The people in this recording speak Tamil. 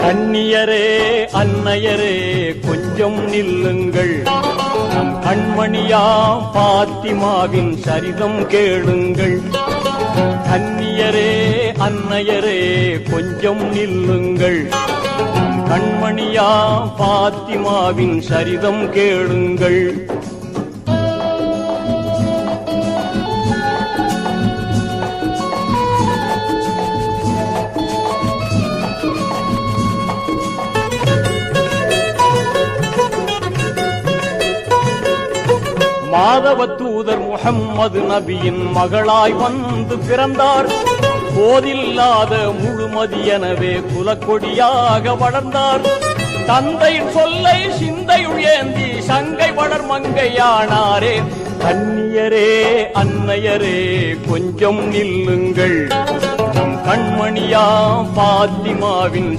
கண்ணியரே அன்னையரே கொஞ்சம் நில்லுங்கள், நம் கண்மணியாம் பாத்திமாவின் சரிதம் கேளுங்கள். கண்ணியரே அன்னையரே கொஞ்சம் நில்லுங்கள், நம் கண்மணியாம் பாத்திமாவின் சரிதம் கேளுங்கள். மாதவ தூதர் முஹம்மது நபியின் மகளாய் வந்து பிறந்தார். போதில்லாத முழுமதியெனவே குலக்கொடியாக வளர்ந்தார். தந்தையின் சொல்லை சிந்தையுள் ஏந்தி சங்கை வளர் மங்கையானாரே. கண்ணியரே அன்னையரே கொஞ்சம் நில்லுங்கள், நம் கண்மணியாம் பாத்திமாவின்